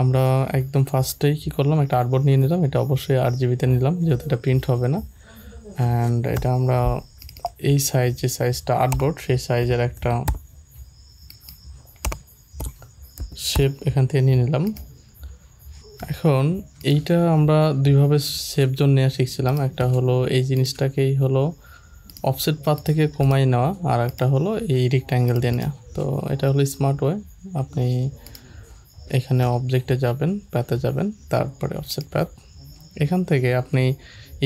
আমরা একদম ফার্স্টেই কী করলাম, একটা আর্টবোর্ড নিয়ে নিলাম। এটা অবশ্যই 8 GB নিলাম, যেহেতু এটা প্রিন্ট হবে না। অ্যান্ড এটা আমরা এই সাইজ, যে সাইজটা আর্টবোর্ড, সেই সাইজের একটা শেপ এখান থেকে নিয়ে নিলাম। এখন এইটা আমরা দুইভাবে শেপ জোন নেওয়া শিখছিলাম। একটা হলো এই জিনিসটাকেই হলো অফসেট পাথ থেকে কমাই নেওয়া, আর একটা হলো এই রেক্ট্যাঙ্গেল দিয়ে নেওয়া। তো এটা হলো স্মার্ট ওয়ে। আপনি এখানে অবজেক্টে যাবেন, প্যাথে যাবেন, তারপরে অফসেট প্যাথ। এখান থেকে আপনি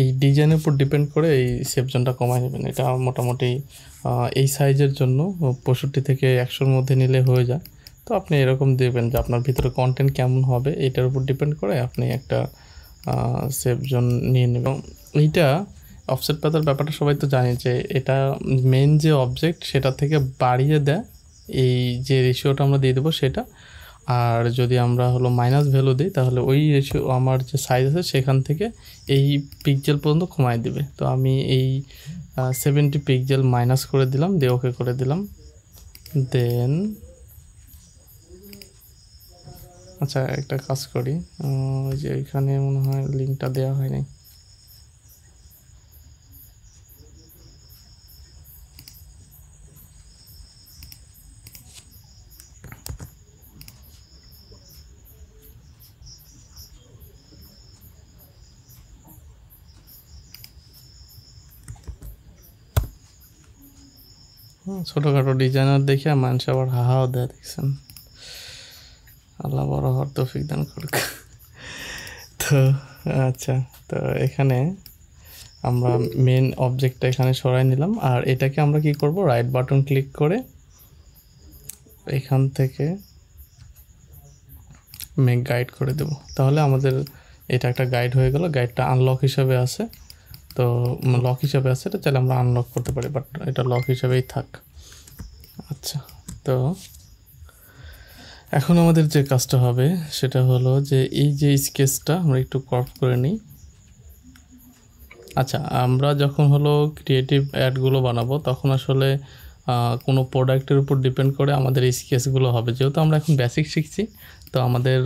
এই ডিজাইনের উপর ডিপেন্ড করে এই শেপ জোনটা কমাই নেবেন। এটা মোটামুটি এই সাইজের জন্য 65 থেকে 100-র মধ্যে নিলে হয়ে যায়। তো আপনি এরকম দেবেন যে আপনার ভিতরে কন্টেন্ট কেমন হবে, এটার উপর ডিপেন্ড করে আপনি একটা শেপ জোন নিয়ে নেবেন। এইটা অফসেট প্যাথের ব্যাপারটা সবাই তো জানে যে এটা মেন যে অবজেক্ট সেটা থেকে বাড়িয়ে দেয় এই যে রেশিওটা আমরা দিয়ে দেবো সেটা। আর যদি আমরা হলো মাইনাস ভ্যালু দিই তাহলে ওই রেশিও আমার যে সাইজ আছে সেখান থেকে এই পিক্সেল পর্যন্ত কমায় দিবে। তো আমি এই 70 পিক্সেল মাইনাস করে দিলাম, দিয়ে ওকে করে দিলাম। দেন আচ্ছা একটা কাজ করি, ওই যে এখানে মনে হয় লিঙ্কটা দেওয়া হয়নি। ছোটোখাটো ডিজাইনার দেখে মানুষ আবার হাহাও দেয়, দেখছেন। আল্লাহ বড় হওয়ার তৌফিক দান করুক। তো আচ্ছা, তো এখানে আমরা মেন অবজেক্টটা এখানে সরাই নিলাম। আর এটাকে আমরা কি করব, রাইট বাটন ক্লিক করে এখান থেকে মেক গাইড করে দেব। তাহলে আমাদের এটা একটা গাইড হয়ে গেল। গাইডটা আনলক হিসাবে আছে, তো লক হিসাবে আছে, এটা চাইলে আমরা আনলক করতে পারি, বাট এটা লক হিসাবেই থাক। আচ্ছা, তো এখন আমাদের যে কাজটা হবে সেটা হলো যে এই যে স্কেচটা আমরা একটু ক্রপ করে নিই। আচ্ছা, আমরা যখন হলো ক্রিয়েটিভ অ্যাডগুলো বানাবো তখন আসলে কোনো প্রোডাক্টের উপর ডিপেন্ড করে আমাদের এই স্কেচগুলো হবে। যেহেতু আমরা এখন বেসিক শিখছি, তো আমাদের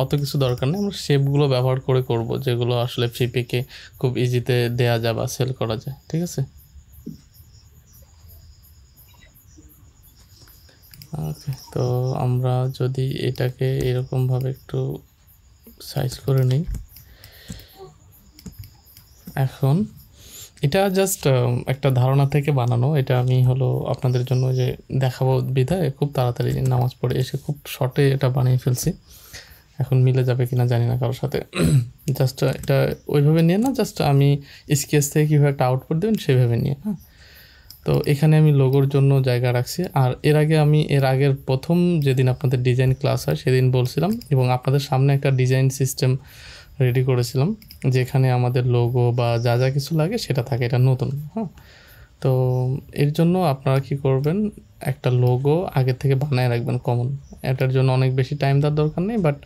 অত কিছু দরকার নেই। আমরা শেপগুলো ব্যবহার করে করব, যেগুলো আসলে ফ্লিপিকে খুব ইজিতে দেয়া যায় বা সেল করা যায়। ঠিক আছে, ওকে। তো আমরা যদি এটাকে এরকমভাবে একটু সাইজ করে নিই। এখন এটা জাস্ট একটা ধারণা থেকে বানানো। এটা আমি হলো আপনাদের জন্য যে দেখাবো বিধায় খুব তাড়াতাড়ি নামাজ পড়ে এসে খুব শর্টে এটা বানিয়ে ফেলছি। এখন মিলে যাবে কিনা জানি না কারোর সাথে। জাস্ট এটা ওইভাবে নিয়ে না, জাস্ট আমি স্কেচ থেকে কীভাবে একটা আউটপুট দেবেন সেভাবে নিয়ে। হ্যাঁ, তো এখানে আমি লোগোর জন্য জায়গা রাখছি। আর এর আগের প্রথম যেদিন আপনাদের ডিজাইন ক্লাস হয় সেদিন বলছিলাম, এবং আপনাদের সামনে একটা ডিজাইন সিস্টেম রেডি করেছিলাম যেখানে আমাদের লোগো বা যা যা কিছু লাগে সেটা থাকে। এটা নতুন। হ্যাঁ, তো এর জন্য আপনারা কি করবেন, একটা লোগো আগে থেকে বানায় রাখবেন কমন। এটার জন্য অনেক বেশি টাইম দেওয়ার দরকার নেই, বাট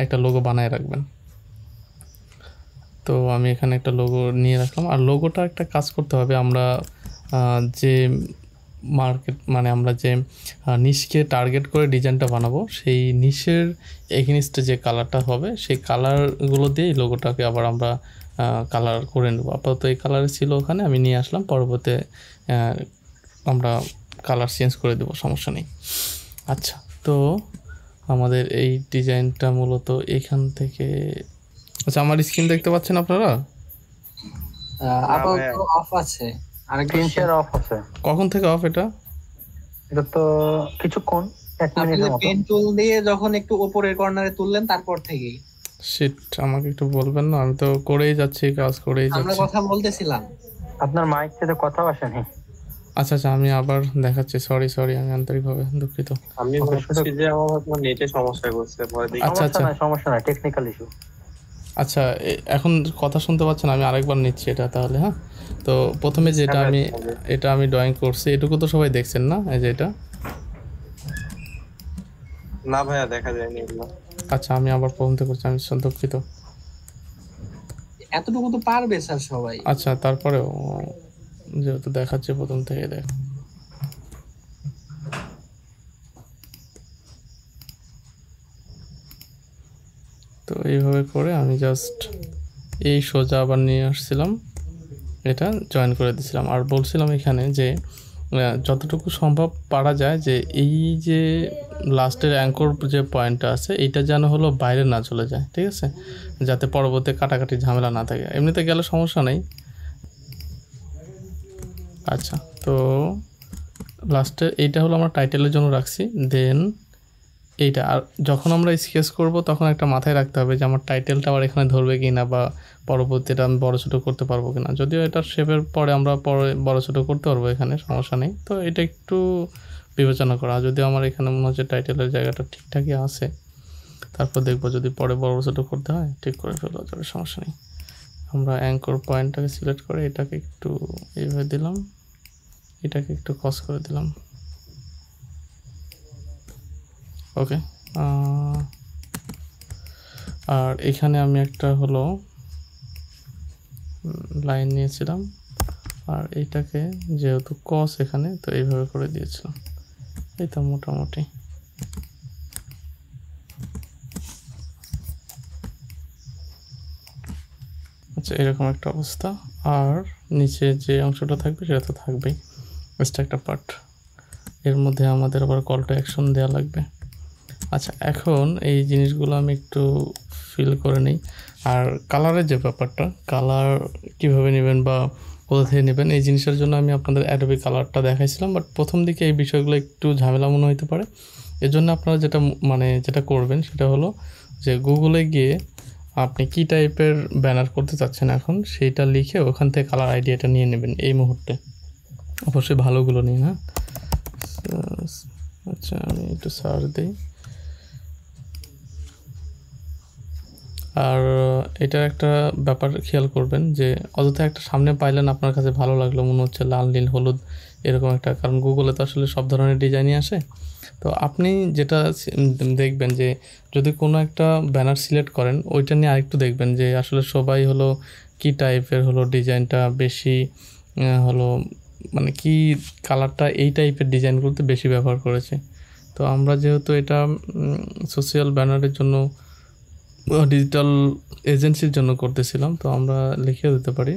একটা লোগো বানায় রাখবেন। তো আমি এখানে একটা লোগো নিয়ে রাখলাম। আর লোগোটা একটা কাজ করতে হবে, আমরা যে মার্কেট মানে আমরা যে নিশকে টার্গেট করে ডিজাইনটা বানাবো সেই নিশের এগেনস্টে যে কালারটা হবে সেই কালারগুলো দিয়েই লোগোটাকে আবার আমরা কালার করে নেবো। আপাতত এই কালারে ছিল ওখানে, আমি নিয়ে আসলাম। পরবর্তীতে আমরা কালার চেঞ্জ করে দেবো, সমস্যা নেই। আচ্ছা, তো আমাদের এই ডিজাইনটা মূলত এখান থেকে, আচ্ছা আমার স্ক্রিন দেখতে পাচ্ছেন আপনারা? আপাতত অফ আছে, আরেকটা শেয়ার অফ আছে। কখন থেকে অফ এটা? এটা তো কিছুক্ষণ, 1 মিনিটের মতো। পেন টুল দিয়ে যখন একটু উপরের কর্নারে তুললেন তারপর থেকেই। শিট, আমাকে একটু বলবেন না? আমি তো করেই যাচ্ছি, কাজ করেই যাচ্ছি। আমরা কথা বলতেছিলাম, আপনার মাইক থেকে কথা আসেনি। আচ্ছা আচ্ছা, আমি আবার দেখাচ্ছি। সরি, আমি আন্তরিকভাবে দুঃখিত। আমি বলছি যে আমার নেটে সমস্যা করছে। আচ্ছা আচ্ছা, সমস্যা না, টেকনিক্যাল ইস্যু। আচ্ছা, এখন কথা শুনতে পাচ্ছেন? আমি আরেকবার নিচ্ছি এটা তাহলে। হ্যাঁ, তো প্রথমে যেটা আমি ড্রয়িং করছি এটুকু তো সবাই দেখছেন না? এই যে এটা। না ভাইয়া, দেখা যায়নি এগুলো। আচ্ছা, আমি আবার প্রথম থেকে করছি, আমি দুঃখিত। এতটুকু তো পারবে স্যার সবাই। আচ্ছা, তারপরেও যেহেতু দেখাচ্ছে প্রথম থেকে দেখ। তো এইভাবে করে আমি জাস্ট এই সোজা আবার নিয়ে আসছিলাম, এটা জয়েন করে দিয়েছিলাম। আর বলছিলাম এখানে যে যতটুকু সম্ভব পারা যায় যে এই যে লাস্টের অ্যাঙ্কর যে পয়েন্টটা আছে এইটা যেন হলো বাইরে না চলে যায়, ঠিক আছে, যাতে পরবর্তী কাটাকাটি ঝামেলা না থাকে। এমনিতে গেলে সমস্যা নেই। আচ্ছা, তো লাস্টে এইটা হলো আমরা টাইটেলের জন্য রাখছি। দেন এইটা, আর যখন আমরা স্কেচ করব তখন একটা মাথায় রাখতে হবে যে আমার টাইটেলটা আবার এখানে ধরবে কি না, বা পরবর্তীটা আমি বড়ো ছোটো করতে পারবো কি না। যদিও এটা শেপের পরে আমরা পরে বড়ো ছোটো করতে পারবো, এখানে সমস্যা নেই। তো এটা একটু বিবেচনা করা, যদিও আমার এখানে মনে হচ্ছে টাইটেলের জায়গাটা ঠিকঠাকই আছে। তারপর দেখবো যদি পরে বড়ো ছোটো করতে হয় ঠিক করে ফেলা যাবে, সমস্যা নেই। আমরা অ্যাঙ্কর পয়েন্টটাকে সিলেক্ট করে এটাকে একটু এইভাবে দিলাম, এটাকে একটু ক্রস করে দিলাম। ওকে, আর এখানে আমি একটা হলো লাইন নিয়েছিলাম, আর এইটাকে যেহেতু কস এখানে, তো এইভাবে করে দিয়েছিলাম। এই তো মোটামুটি। আচ্ছা, এরকম একটা অবস্থা। আর নিচে যে অংশটা থাকবে সেটা তো থাকবেই, এক্সট্রা একটা পার্ট। এর মধ্যে আমাদের আবার কল টু অ্যাকশন দেওয়া লাগবে। আচ্ছা, এখন এই জিনিসগুলো আমি একটু ফিল করে নিই। আর কালারের যে ব্যাপারটা, কালার কীভাবে নেবেন বা কোথা থেকে নেবেন, এই জিনিসের জন্য আমি আপনাদের অ্যাডোবি কালারটা দেখাইছিলাম, বাট প্রথম দিকে এই বিষয়গুলো একটু ঝামেলা মনে হতে পারে। এজন্য আপনারা যেটা করবেন সেটা হলো যে গুগলে গিয়ে আপনি কী টাইপের ব্যানার করতে চাচ্ছেন এখন সেইটা লিখে ওখান থেকে কালার আইডিয়াটা নিয়ে নেবেন এই মুহূর্তে। অবশ্যই ভালোগুলো নিন, হ্যাঁ। আচ্ছা, আমি একটু সার্চ দিই। আর এটার একটা ব্যাপার খেয়াল করবেন যে অযথা একটা সামনে পাইলেন আপনার কাছে ভালো লাগলো, মনে হচ্ছে লাল নীল হলুদ এরকম একটা, কারণ গুগলে তো আসলে সব ধরনের ডিজাইনই আসে। তো আপনি যেটা দেখবেন যে যদি কোনো একটা ব্যানার সিলেক্ট করেন ওইটা নিয়ে আরেকটু দেখবেন যে আসলে সবাই হলো কি টাইপের হলো ডিজাইনটা বেশি হলো, মানে কি কালারটা এই টাইপের ডিজাইনগুলোতে বেশি ব্যবহার করেছে। তো আমরা যেহেতু এটা সোশ্যাল ব্যানারের জন্য ডিজিটাল এজেন্সির জন্য করতেছিলাম, তো আমরা লিখে দিতে পারি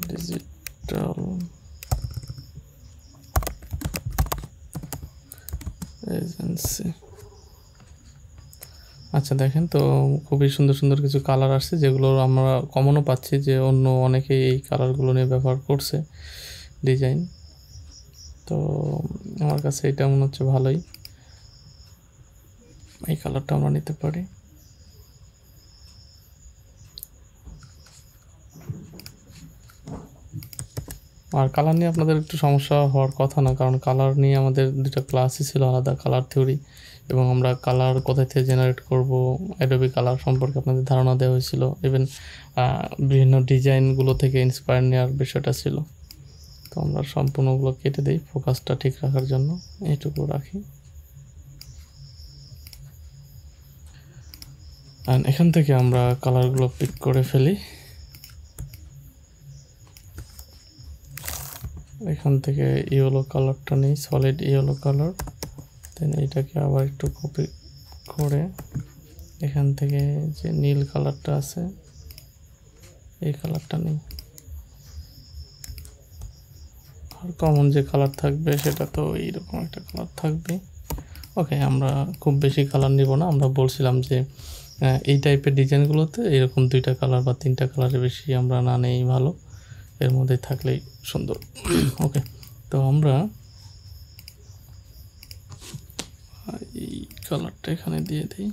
ডিজিটাল এজেন্সি। আচ্ছা, দেখেন তো খুবই সুন্দর সুন্দর কিছু কালার আসছে, যেগুলো আমরা কমনও পাচ্ছি যে অন্য অনেকেই এই কালারগুলো নিয়ে ব্যবহার করছে ডিজাইন। তো আমার কাছে এটা মনে হচ্ছে ভালোই, এই কালারটা আমরা নিতে পারি। আর কালার নিয়ে আপনাদের একটু সমস্যা হওয়ার কথা না, কারণ কালার নিয়ে আমাদের দুটো ক্লাসই ছিল আলাদা, কালার থিওরি, এবং আমরা কালার কোথা থেকে জেনারেট করব অ্যাডোবি কালার সম্পর্কে আপনাদের ধারণা দেওয়া হয়েছিল। ইভেন বিভিন্ন ডিজাইনগুলো থেকে ইন্সপায়ার নেওয়ার বিষয়টা ছিল। তো আমরা সম্পূর্ণগুলো কেটে দিই ফোকাসটা ঠিক রাখার জন্য, এইটুকু রাখি। আর এখান থেকে আমরা কালারগুলো পিক করে ফেলি। এখান থেকে ইয়েলো কালারটা নেই, সলিড ইয়েলো কালার। দেন এইটাকে আবার একটু কপি করে এখান থেকে যে নীল কালারটা আছে এই কালারটা নেই। আর কমন যে কালার থাকবে সেটা তো এইরকম একটা কালার থাকবে। ওকে, আমরা খুব বেশি কালার নিব না। আমরা বলছিলাম যে এই টাইপের ডিজাইনগুলোতে এরকম 2টা কালার বা 3টা কালারের বেশি আমরা না নেই ভালো, এর মধ্যে থাকলেই সুন্দর। ওকে, তো আমরা এই কালারটা এখানে দিয়ে দিই।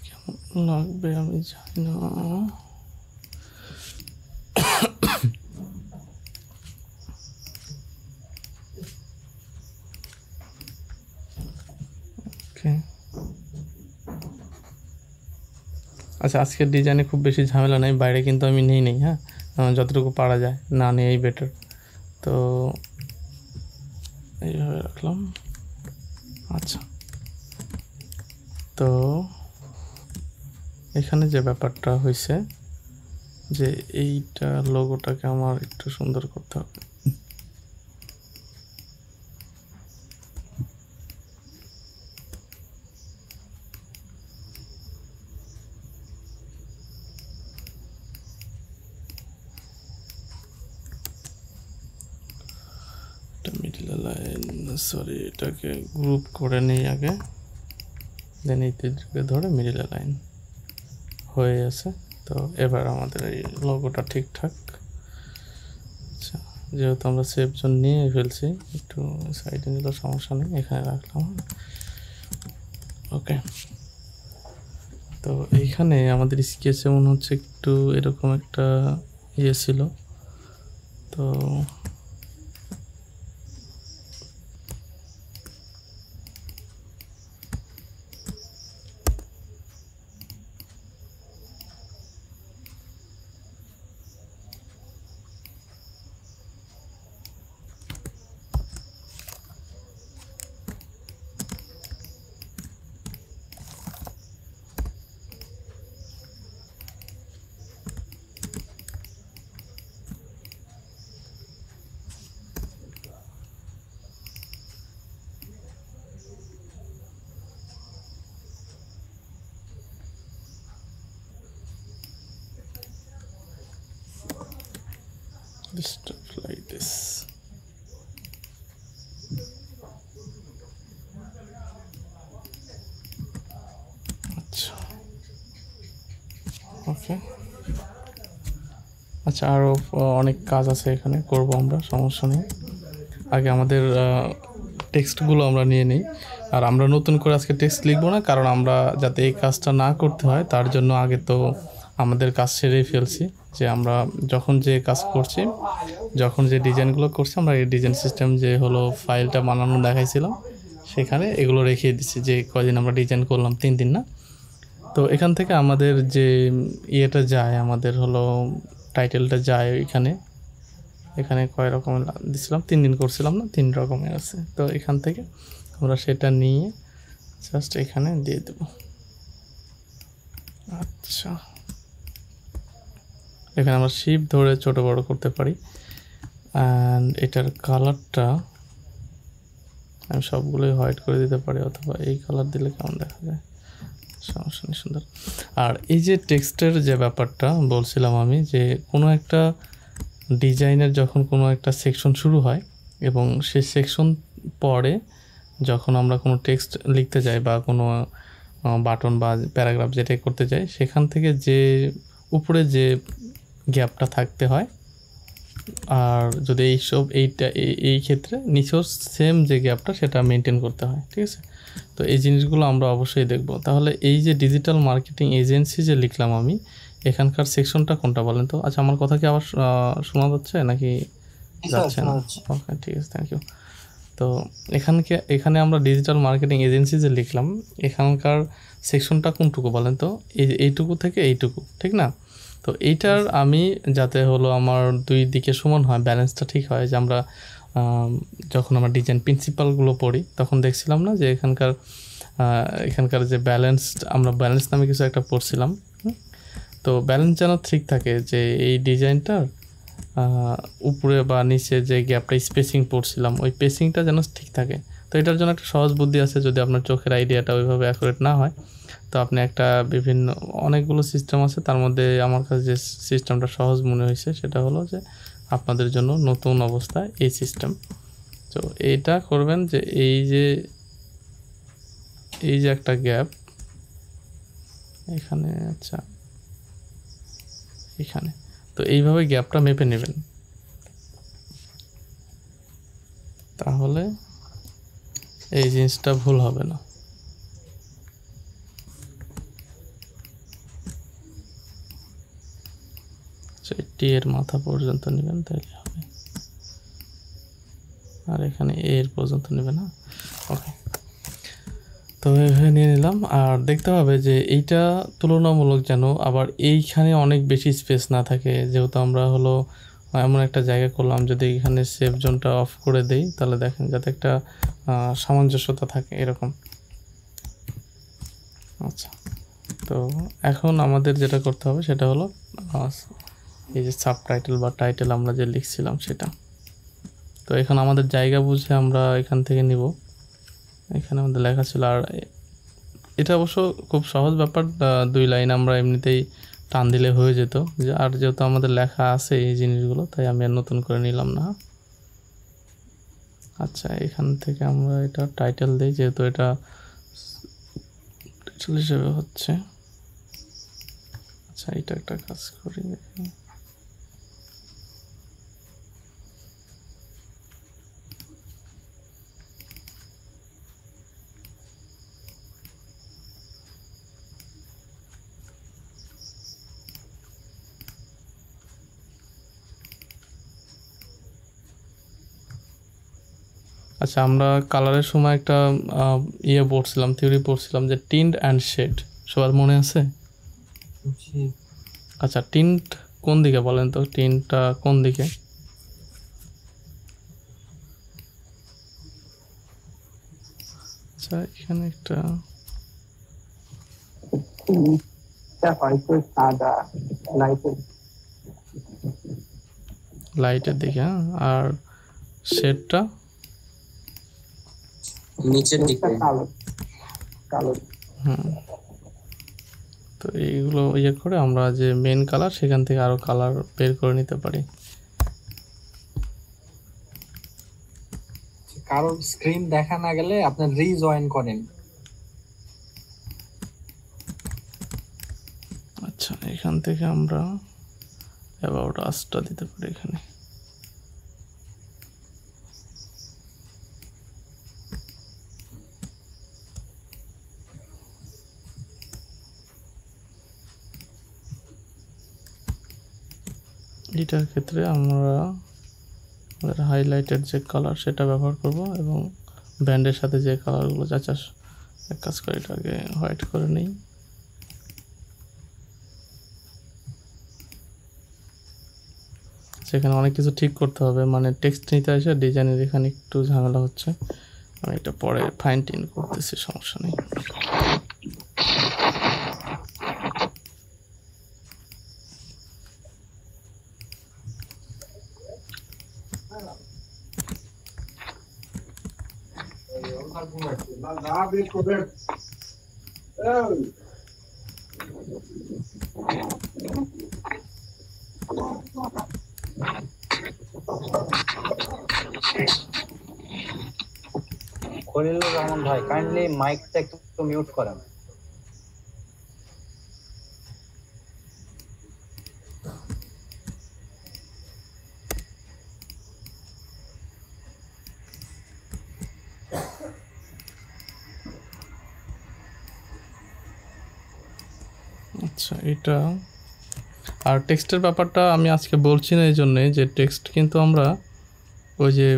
কেমন লাগবে আমি জানি না। আচ্ছা, আজকের ডিজাইনে খুব বেশি ঝামেলা নেই, বাইরে কিন্তু আমি নেই, হ্যাঁ, যতটুকু পারা যায় না নেই বেটার। তো এইভাবে রাখলাম। আচ্ছা, তো এখানে যে ব্যাপারটা হয়েছে যে এইটা লোগোটাকে আমার একটু সুন্দর করতে হবে। মিডল লাইন, সরি, এটাকে গ্রুপ করে নিই আগে, দেন এই তিনটাকে ধরে মিডল লাইন হয়ে আছে। তো এবার আমাদের এই লোগোটা ঠিকঠাক। আচ্ছা, যেহেতু আমরা সেভ জোন নিয়ে ফেলছি, একটু সাইডে নিলেও সমস্যা নেই, এখানে রাখলাম। ওকে, তো এইখানে আমাদের স্কেচে মনে হচ্ছে একটু এরকম একটা ইয়ে ছিল। তো stuff like this. আচ্ছা, ওকে, আচ্ছা, আরও অনেক কাজ আছে এখানে, করব আমরা, সমস্যা নেই। আগে আমাদের টেক্সটগুলো আমরা নিয়ে নিই। আর আমরা নতুন করে আজকে টেক্সট লিখবো না, কারণ আমরা যাতে এই কাজটা না করতে হয় তার জন্য আগে তো আমাদের কাজ সেরেই ফেলছি। যে আমরা যখন যে কাজ করছি, যখন যে ডিজাইনগুলো করছি, আমরা এই ডিজাইন সিস্টেম যে হলো ফাইলটা বানানো দেখাইছিলাম, সেখানে এগুলো রেখে দিচ্ছি। যে কদিন আমরা ডিজাইন করলাম, 3 দিন না। তো এখান থেকে আমাদের যে ইয়েটা যায়, আমাদের হলো টাইটেলটা যায় এখানে কয় রকমের দিছিলাম, 3 দিন করছিলাম না, 3 রকমের আছে। তো এখান থেকে আমরা সেটা নিয়ে জাস্ট এখানে দিয়ে দেব। আচ্ছা, এখানে আমরা শিপ ধরে ছোট বড় করতে পারি। অ্যান্ড এটার কালারটা আমি সবগুলোই হোয়াইট করে দিতে পারি, অথবা এই কালার দিলে কেমন দেখা যায়, সমস্যা নেই, সুন্দর। আর এই যে টেক্সটের যে ব্যাপারটা বলছিলাম আমি, যে কোনো একটা ডিজাইনের যখন কোনো একটা সেকশন শুরু হয় এবং সেই সেকশন পরে যখন আমরা কোনো টেক্সট লিখতে যাই বা কোনো বাটন বা প্যারাগ্রাফ যেটাই করতে যাই, সেখান থেকে যে উপরে যে গ্যাপটা থাকতে হয়, আর যদি এই ক্ষেত্রে নিচেও সেম যে গ্যাপটা সেটা মেনটেন করতে হয়, ঠিক আছে। তো এই জিনিসগুলো আমরা অবশ্যই দেখব। তাহলে এই যে ডিজিটাল মার্কেটিং এজেন্সি যে লিখলাম আমি, এখানকার সেকশনটা কোনটা বলেন তো? আচ্ছা, আমার কথা কি আবার শোনা যাচ্ছে নাকি যাচ্ছে না? ওকে, ঠিক আছে, থ্যাংক ইউ। তো এখানে আমরা ডিজিটাল মার্কেটিং এজেন্সি যে লিখলাম, এখানকার সেকশনটা কোনটুকু বলেন তো? এইটুকু থেকে এইটুকু, ঠিক না? তো এইটার আমি যাতে হলো আমার দুই দিকে সমান হয়, ব্যালেন্সটা ঠিক হয়। যে আমরা যখন আমরা ডিজাইন প্রিন্সিপালগুলো পড়ি তখন দেখছিলাম না যে এখানকার যে আমরা ব্যালেন্স নামে কিছু একটা পড়ছিলাম। তো ব্যালেন্স যেন ঠিক থাকে, যে এই ডিজাইনটার উপরে বা নিচে যে গ্যাপটা স্পেসিং পড়ছিলাম, ওই স্পেসিংটা যেন ঠিক থাকে। তো এটার জন্য একটা সহজ বুদ্ধি আছে। যদি আপনার চোখের আইডিয়াটা ওইভাবে অ্যাকুরেট না হয়, তো আপনি অনেকগুলো সিস্টেম আছে, তার মধ্যে আমার কাছে যে সিস্টেমটা সহজ মনে হয়েছে সেটা হলো যে আপনাদের জন্য নতুন অবস্থায় এই সিস্টেম। তো এইটা করবেন যে এই যে একটা গ্যাপ এখানে, আচ্ছা এখানে, তো এইভাবে গ্যাপটা মেপে নেবেন, তাহলে এই জিনিসটা ভুল হবে না। টি এর মাথা পর্যন্ত নেবেন, তাইলে হবে। আর এখানে এর পর্যন্ত নেবেন না। ওকে, তো এইভাবে নিয়ে নিলাম। আর দেখতে হবে যে এইটা তুলনামূলক যেন আবার এইখানে অনেক বেশি স্পেস না থাকে। যেহেতু আমরা হলো এমন একটা জায়গা করলাম, যদি এখানে সেভ জোনটা অফ করে দেই, তাহলে দেখেন যাতে একটা সামঞ্জস্যতা থাকে এরকম। আচ্ছা, তো এখন আমাদের যেটা করতে হবে সেটা হলো এই যে সাবটাইটেল বা টাইটেল আমরা যে লিখছিলাম সেটা। তো এখানে আমাদের জায়গা বুঝে আমরা এখান থেকে নিব। এখানে আমাদের লেখা ছিল, আর এটা অবশ্য খুব সহজ ব্যাপার, 2 লাইন আমরা এমনিতেই টান দিলে হয়ে যেত। আর যেহেতু আমাদের লেখা আছে এই জিনিসগুলো, তাই আমি আর নতুন করে নিলাম না। আচ্ছা, এখান থেকে আমরা এটা টাইটেল দিই, যেহেতু এটা টাইটেল হিসেবে হচ্ছে। আচ্ছা, এটা একটা কাজ করি। আচ্ছা, আমরা কালারের সময় একটা পড়ছিলাম, থিওরি পড়ছিলাম যে টিন্ট অ্যান্ড শেড, সবার মনে আছে? আচ্ছা, টিন্ট কোন দিকে বলেন তো, টিন্টটা কোন দিকে? আচ্ছা, এখানে একটা লাইটের দিকে, হ্যাঁ। আর শেডটা নিচের দিকে। হুম। তো এইগুলো করে আমরা যে মেন কালার, সেখান থেকে আরো কালার বের করে নিতে পারি। কারোর স্ক্রিন দেখা না গেলে আপনি রিজয়েন করেন। আচ্ছা, এখান থেকে আমরা অ্যাবাউট আসটা দিতে পারি এখানে। এটার ক্ষেত্রে আমরা আমাদের হাইলাইটের যে কালার সেটা ব্যবহার করব, এবং ব্যান্ডের সাথে যে কালারগুলো যাচ্ছে, এক কাজ করে এটাকে হোয়াইট করে নিই। সেখানে অনেক কিছু ঠিক করতে হবে, মানে টেক্সট নিতে আসে ডিজাইনের এখানে একটু ঝামেলা হচ্ছে। আমি এটা পরে ফাইন টিউন করতেছি, সমস্যা নেই। খলিলুর রহমান ভাই, কাইন্ডলি মাইকটা একটু মিউট করেন। আচ্ছা, এটা আর টেক্সটের ব্যাপারটা আমি আজকে বলছি না, এই জন্যে যে টেক্সট কিন্তু আমরা ওই যে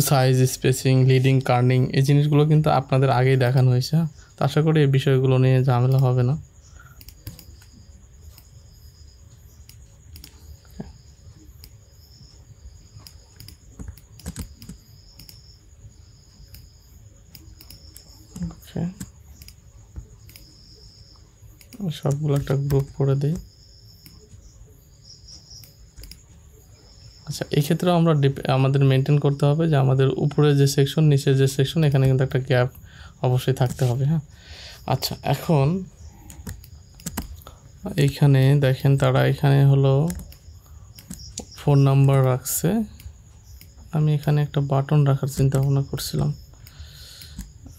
সাইজ, স্পেসিং, লিডিং, কার্নিং, এই জিনিসগুলো কিন্তু আপনাদের আগেই দেখানো হয়েছে। তো আশা করি এই বিষয়গুলো নিয়ে ঝামেলা হবে না। ওকে, সবগুলো একটা গ্রুপ করে দিই। আচ্ছা, এই ক্ষেত্রে আমরা আমাদের মেনটেন করতে হবে যে আমাদের উপরে যে সেকশন, নিচের যে সেকশন, এখানে কিন্তু একটা গ্যাপ অবশ্যই থাকতে হবে, হ্যাঁ। আচ্ছা, এখন এইখানে দেখেন তারা এখানে হলো ফোন নাম্বার রাখছে। আমি এখানে একটা বাটন রাখার চিন্তা ভাবনা করছিলাম।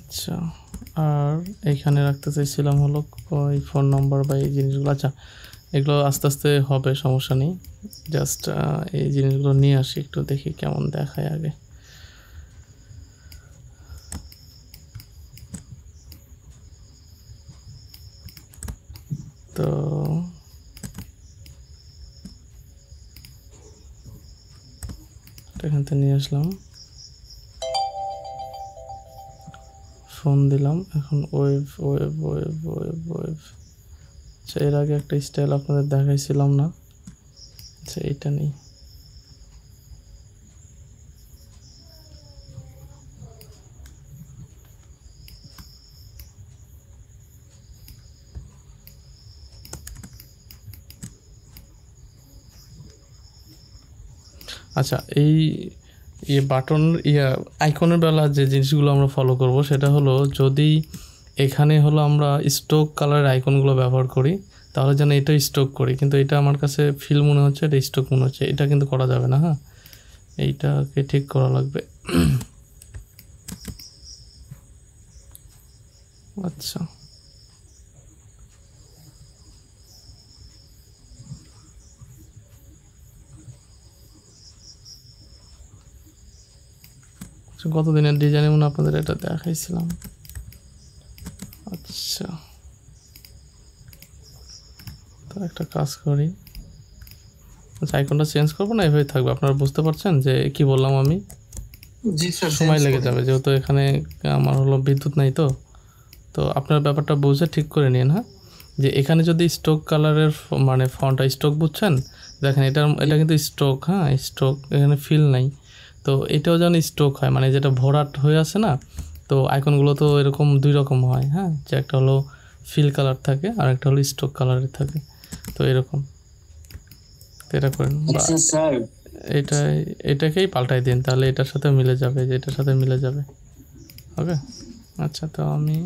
আচ্ছা, আর এইখানে রাখতে চাইছিলাম হলো ওই ফোন নাম্বার বা এই জিনিসগুলো। আচ্ছা, এগুলো আস্তে আস্তে হবে, সমস্যা নেই। জাস্ট এই জিনিসগুলো নিয়ে আসি, একটু দেখি কেমন দেখায় আগে। তো এখান থেকে নিয়ে আসলাম, ফোন দিলাম, এখন wave wave wave wave wave. আচ্ছা, এর আগে একটা স্টাইল আপনাদের দেখাইছিলাম না? আচ্ছা, এইটা নেই। আচ্ছা, এই বাটন আইকনের বেলা যে জিনিসগুলো আমরা ফলো করব সেটা হলো, যদি এখানে হলো আমরা স্ট্রোক কালারের আইকনগুলো ব্যবহার করি তাহলে যেন এটা স্ট্রোক করি, কিন্তু এটা আমার কাছে ফিল মনে হচ্ছে, এটা স্ট্রোক মনে হচ্ছে, এটা কিন্তু করা যাবে না। হ্যাঁ, এইটাকে ঠিক করা লাগবে। আচ্ছা, গত দিনের ডিজাইনে মনে আপনাদের এটা দেখাইছিলাম। আচ্ছা, তো একটা কাজ করি, আচ্ছা আইকনটা চেঞ্জ করবো না, এভাবে থাকবে। আপনারা বুঝতে পারছেন যে কি বললাম আমি? জি স্যার, সময় লেগে যাবে যেহেতু এখানে আমার হলো বিদ্যুৎ নাই, তো তো আপনার ব্যাপারটা বুঝে ঠিক করে নিন। হ্যাঁ, যে এখানে যদি স্ট্রোক কালারের মানে ফন্টটা স্ট্রোক বুঝছেন, দেখেন এটা কিন্তু স্ট্রোক। হ্যাঁ, স্ট্রোক, এখানে ফিল নাই, তো এটাও যেন স্ট্রোক হয়, মানে যেটা ভরাট হয়ে আছে না। তো আইকনগুলো তো এরকম দুই রকম হয়। হ্যাঁ, যে একটা হলো ফিল কালার থাকে আর একটা হলো স্ট্রোক কালারের থাকে, তো এরকম। তো এটা করেন, এটাকেই পাল্টাই দিন, তাহলে এটার সাথে মিলে যাবে, যে এটার সাথে মিলে যাবে। ওকে, আচ্ছা, তো আমি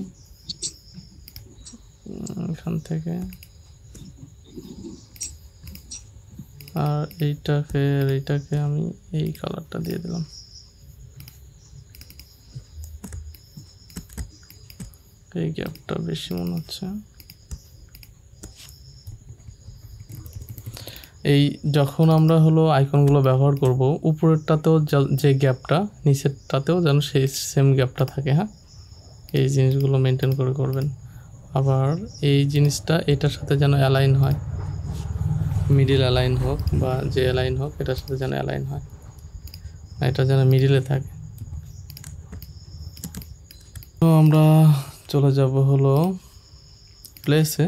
এখান থেকে আর এইটাকে আমি এই কালারটা দিয়ে দিলাম। এই গ্যাপটা বেশি মনে হচ্ছে। এই যখন আমরা হলো আইকনগুলো ব্যবহার করব, উপরেরটাতেও যে গ্যাপটা, নিচেরটাতেও যেন সেই সেম গ্যাপটা থাকে। হ্যাঁ, এই জিনিসগুলো মেনটেন করে করবেন। আবার এই জিনিসটা এটার সাথে যেন অ্যালাইন হয়, মিডিল অ্যালাইন হোক বা যে অ্যালাইন হোক, এটার সাথে যেন অ্যালাইন হয়, এটা যেন মিডিলে থাকে। তো আমরা চলে যাব হলো প্লেসে,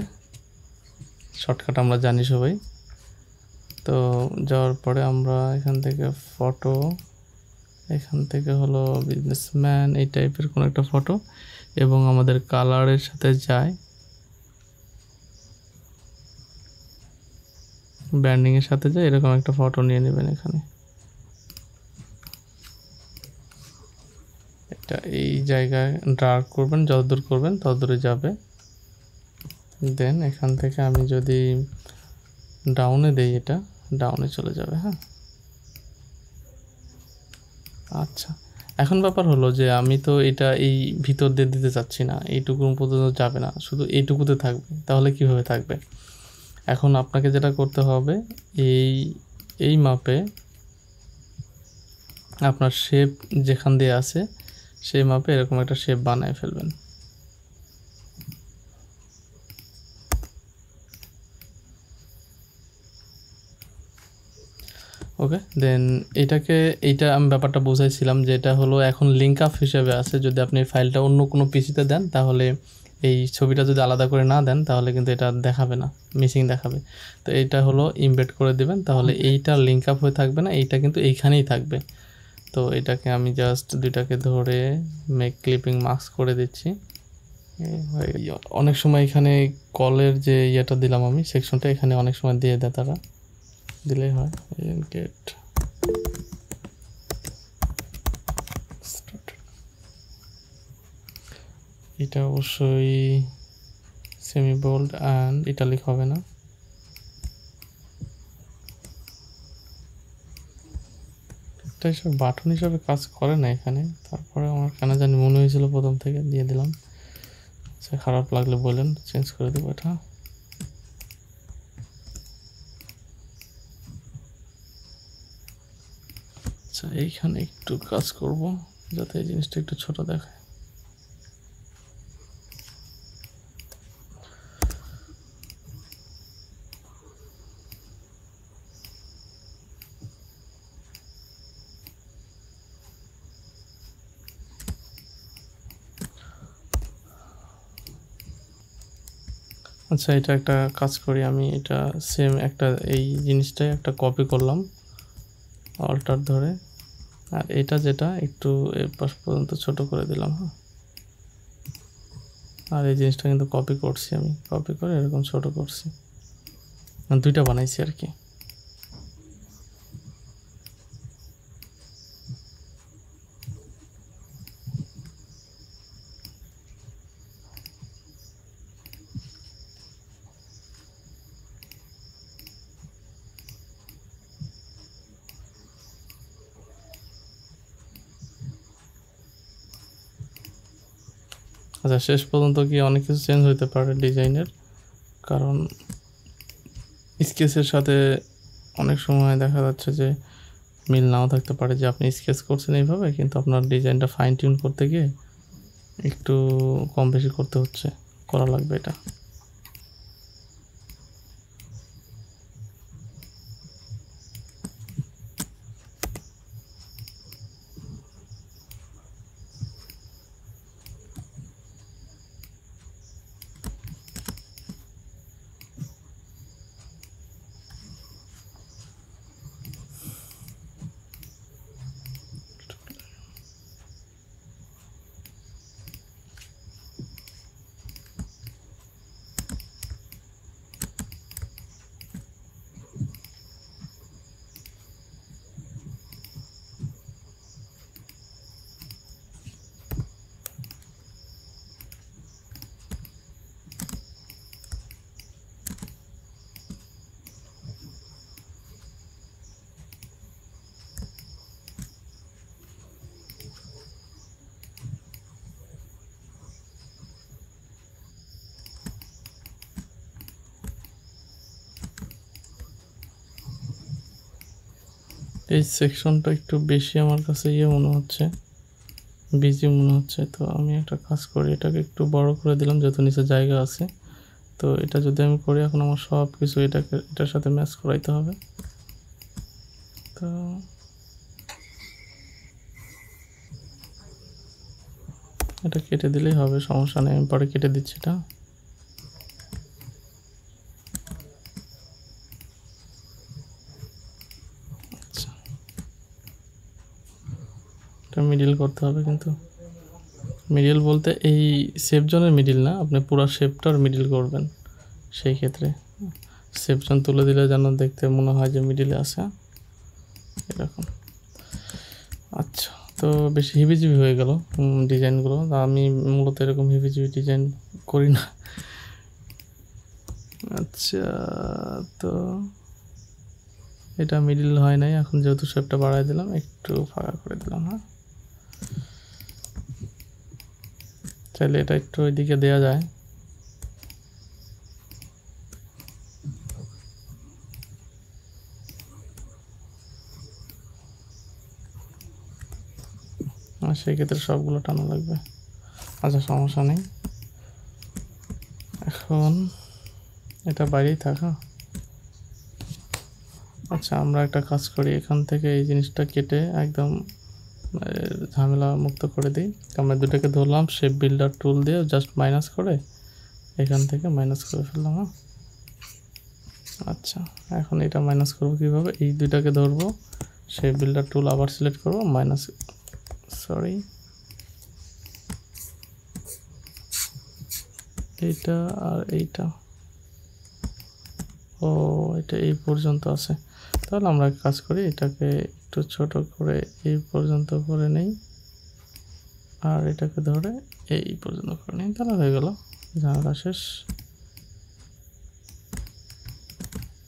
শর্টকাট আমরা জানি সবাই। তো যাওয়ার পরে আমরা এখান থেকে ফটো, এখান থেকে হলো বিজনেসম্যান, এই টাইপের কোনো একটা ফটো, এবং আমাদের কালারের সাথে যায়, ব্র্যান্ডিংয়ের সাথে যায়, এরকম একটা ফটো নিয়ে নেবেন। এখানে এটা এই জায়গায় ডার্ক করবেন, যতদূর করবেন ততদূরে যাবে। দেন এখান থেকে আমি যদি ডাউনে দেই, এটা ডাউনে চলে যাবে। হ্যাঁ, আচ্ছা, এখন ব্যাপার হলো যে আমি তো এটা এই ভিতর দিয়ে দিতে চাচ্ছি না, এইটুকু পর্যন্ত যাবে না, শুধু এইটুকুতে থাকবে। তাহলে কিভাবে থাকবে? এখন আপনাকে যেটা করতে হবে, এই মাপে আপনার শেপ যেখান দিয়ে আছে সেই মাপে এরকম একটা শেপ বানায় ফেলবেন। ওকে, দেন এইটা আমি ব্যাপারটা বুঝাইছিলাম যে এটা হলো এখন লিঙ্ক আপ হিসেবে আছে। যদি আপনি ফাইলটা অন্য কোনো পিসিতে দেন, তাহলে এই ছবিটা যদি আলাদা করে না দেন তাহলে কিন্তু এটা দেখাবে না, মিসিং দেখাবে। তো এইটা হলো ইমবেড করে দিবেন, তাহলে এইটা লিঙ্ক আপ হয়ে থাকবে না, এইটা কিন্তু এইখানেই থাকবে। তো এটাকে আমি জাস্ট দুইটাকে ধরে মেক ক্লিপিং মাস্ক করে দিচ্ছি। অনেক সময় এখানে কলের যে ইয়েটা দিলাম আমি, সেকশনটা এখানে অনেক সময় দিয়ে দেয় তারা, দিলেই হয়। গেট এটা অবশ্যই সেমি বোল্ড অ্যান্ড ইটালিক হবে না। এটা হিসেবে বাটন হিসাবে কাজ করে না এখানে, তারপরে আমার কেন জানি মনে হয়েছিল প্রথম থেকে, দিয়ে দিলাম। আচ্ছা, খারাপ লাগলে বলেন, চেঞ্জ করে দেবো এটা। আচ্ছা, এইখানে একটু কাজ করব যাতে এই জিনিসটা একটু ছোট দেখায়। আচ্ছা, এটা একটা কাজ করি আমি, এটা সেম একটা এই জিনিসটাই একটা কপি করলাম অল্টার ধরে, আর এটা যেটা একটু এই পাশ পর্যন্ত ছোট করে দিলাম। হ্যাঁ, আর এই জিনিসটা কিন্তু কপি করছি আমি, কপি করে এরকম ছোট করছি, দুইটা বানাইছি আর কি। আচ্ছা, শেষ পর্যন্ত কি অনেক কিছু চেঞ্জ হতে পারে ডিজাইনের, কারণ স্কেচের সাথে অনেক সময় দেখা যাচ্ছে যে মিল নাও থাকতে পারে, যে আপনি স্কেচ করছেন এইভাবে কিন্তু আপনার ডিজাইনটা ফাইন টিউন করতে গিয়ে একটু কম বেশি করতে হচ্ছে, করা লাগবে এটা। এই সেকশনটা একটু বেশি আমার কাছে মনে হচ্ছে, বিজি মনে হচ্ছে। তো আমি একটা কাজ করি, এটাকে একটু বড় করে দিলাম যেহেতু নিচে জায়গা আছে। তো এটা যদি আমি করি, এখন আমার সব কিছু এটার সাথে ম্যাচ করাইতে হবে। তো এটা কেটে দিলেই হবে, সমস্যা নেই, আমি পরে কেটে দিচ্ছি এটা। আচ্ছা, এটা মিডিল করতে হবে, কিন্তু মিডিল বলতে এই সেফ জোনের মিডিল না, আপনি পুরো শেপটার মিডিল করবেন। সেই ক্ষেত্রে সেফ জোন তুলে দিলে যেন দেখতে মনে হয় যে মিডিলে আছে এরকম। আচ্ছা, তো বেশি হিবিজিবি হয়ে গেল ডিজাইনগুলো। আমি মূলত এরকম হিবিজিবি ডিজাইন করি না। আচ্ছা, তো এটা মিডিল হয় নাই, এখন যেহেতু শেপটা বাড়াই দিলাম, একটু ফাঁকা করে দিলাম। হ্যাঁ, চাইলে এটা একটু ওইদিকে দেওয়া যায়। আর সেই ক্ষেত্রে সবগুলো টানা লাগবে। আচ্ছা, সমস্যা নেই, এখন এটা বাইরেই থাকা। আচ্ছা, আমরা একটা কাজ করি, এখান থেকে এই জিনিসটা কেটে একদম ঝামেলা মুক্ত করে দিই। আমরা দুটাকে ধরলাম, শেপ বিল্ডার টুল দিয়ে জাস্ট মাইনাস করে এখান থেকে মাইনাস করে ফেললাম। হ্যাঁ, আচ্ছা, এখন এটা মাইনাস করবো কীভাবে? এই দুইটাকে ধরবো, শেপ বিল্ডার টুল আবার সিলেক্ট করবো, মাইনাস, সরি, এইটা আর এইটা, ও এটা এই পর্যন্ত আছে। তাহলে আমরা কাজ করি, এটাকে একটু ছোট করে এই পর্যন্ত করে নেই, আর এটাকে ধরে এই পর্যন্ত করে নেই, তাহলে হয়ে গেল, ঝামেলা শেষ।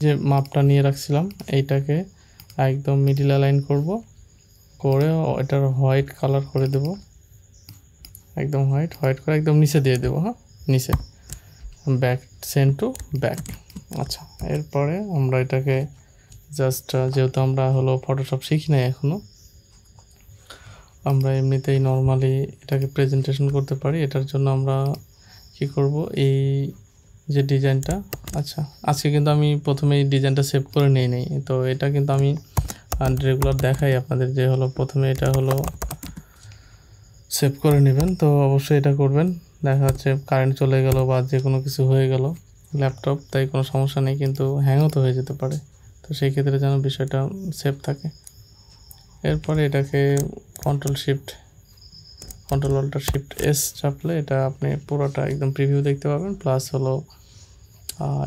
যে মাপটা নিয়ে রাখছিলাম এইটাকে একদম মিডিল অ্যালাইন করব, করে এটার হোয়াইট কালার করে দেব, একদম হোয়াইট করে একদম নিচে দিয়ে দেবো। হ্যাঁ, নিচে ব্যাক, সেন্ড টু ব্যাক। আচ্ছা, এরপরে আমরা এটাকে জাস্ট, যেহেতু আমরা হলো ফটোশপ শিখি নাই এখনও, আমরা এমনিতেই নর্মালি এটাকে প্রেজেন্টেশন করতে পারি। এটার জন্য আমরা কি করব, এই যে ডিজাইনটা, আচ্ছা আজকে কিন্তু আমি প্রথমে এই ডিজাইনটা সেভ করে নেই। তো এটা কিন্তু আমি রেগুলার দেখাই আপনাদের, যে হলো প্রথমে এটা হলো সেভ করে নেবেন। তো অবশ্যই এটা করবেন, দেখা যাচ্ছে কারেন্ট চলে গেল বা যে কোনো কিছু হয়ে গেল ল্যাপটপ, তাই কোনো সমস্যা নেই, কিন্তু হ্যাংও তো হয়ে যেতে পারে। তো সেই ক্ষেত্রে যেন বিষয়টা সেভ থাকে। এরপরে এটাকে কন্ট্রোল অল্টার শিফট এস চাপলে এটা আপনি পুরোটা একদম প্রিভিউ দেখতে পাবেন, প্লাস হলো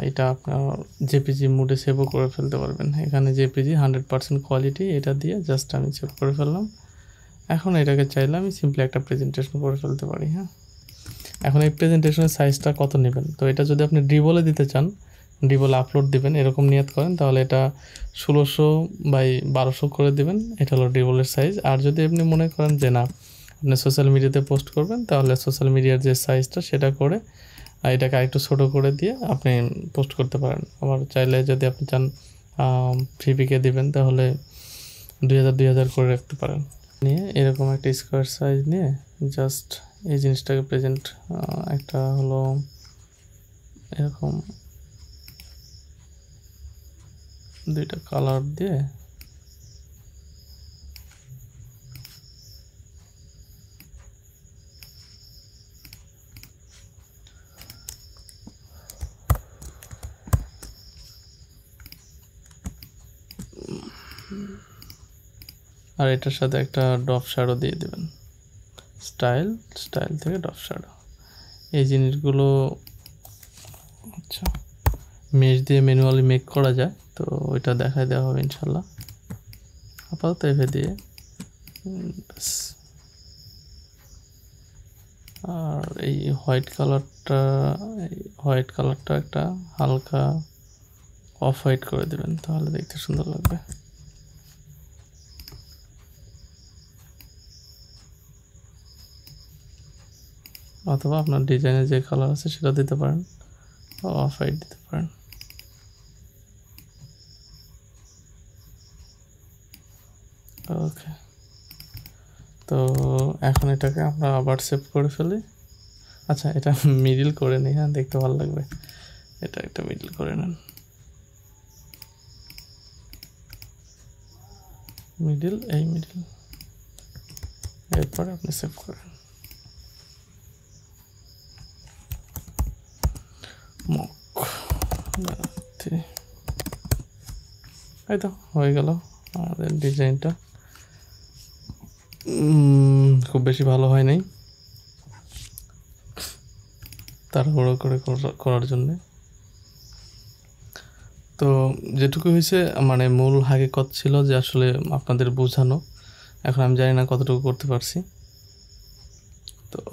এটা আপনার জেপিজি মোডে সেভও করে ফেলতে পারবেন। এখানে জেপিজি 100% কোয়ালিটি, এটা দিয়ে জাস্ট আমি সেভ করে ফেললাম। এখন এটাকে চাইলে আমি সিম্পলি একটা প্রেজেন্টেশন করে ফেলতে পারি। হ্যাঁ, এখন এই প্রেজেন্টেশনের সাইজটা কত নেবেন? তো এটা যদি আপনি ড্রিবলে দিতে চান, ড্রিবলে আপলোড দিবেন এরকম নিয়ত করেন, তাহলে এটা 1600 বাই 1200 করে দিবেন, এটা হলো ড্রিবলের সাইজ। আর যদি আপনি মনে করেন যে না, আপনি সোশ্যাল মিডিয়াতে পোস্ট করবেন, তাহলে সোশ্যাল মিডিয়ার যে সাইজটা সেটা করে এটাকে আরেকটু ছোটো করে দিয়ে আপনি পোস্ট করতে পারেন। আবার চাইলে যদি আপনি চান ফ্রিপিকে দিবেন তাহলে 2000 করে রাখতে পারেন। নিয়ে এরকম একটা স্কোয়ার সাইজ নিয়ে জাস্ট এই জিনিসটাকে প্রেজেন্ট একটা হলো এরকম দুইটা কালার দিয়ে আর এটার সাথে একটা ড্রপ শ্যাডো দিয়ে দেবেন। স্টাইল থেকে ড্রপ শ্যাডো, এই জিনিসগুলো আচ্ছা মেশ দিয়ে ম্যানুয়ালি মেক করা যায়, তো ওইটা দেখায় দেওয়া হবে ইনশাল্লাহ। আপাতত এভাবে দিয়ে আর এই হোয়াইট কালারটা একটা হালকা অফ হোয়াইট করে দেবেন, তাহলে দেখতে সুন্দর লাগবে। অথবা আপনার ডিজাইনে যে কালার আছে সেটা দিতে পারেন, অফ হোয়াইট দিতে পারেন। ওকে, তো এখন এটাকে আমরা আবার সেভ করে ফেলি। আচ্ছা, এটা মিডিল করে নিই, হ্যাঁ দেখতে ভালো লাগবে। এটা একটা মিডিল করে নেন, মিডিল, এরপরে আপনি সেভ করেন। এই তো হয়ে গেল আমাদের ডিজাইনটা। খুব বেশি ভালো হয় নাই তাড়াহুড়ো করে করার জন্যে। তো যেটুকু হয়েছে মানে মূল হাকিকত ছিল যে আসলে আপনাদের বোঝানো। এখন আমি জানি না কতটুকু করতে পারছি।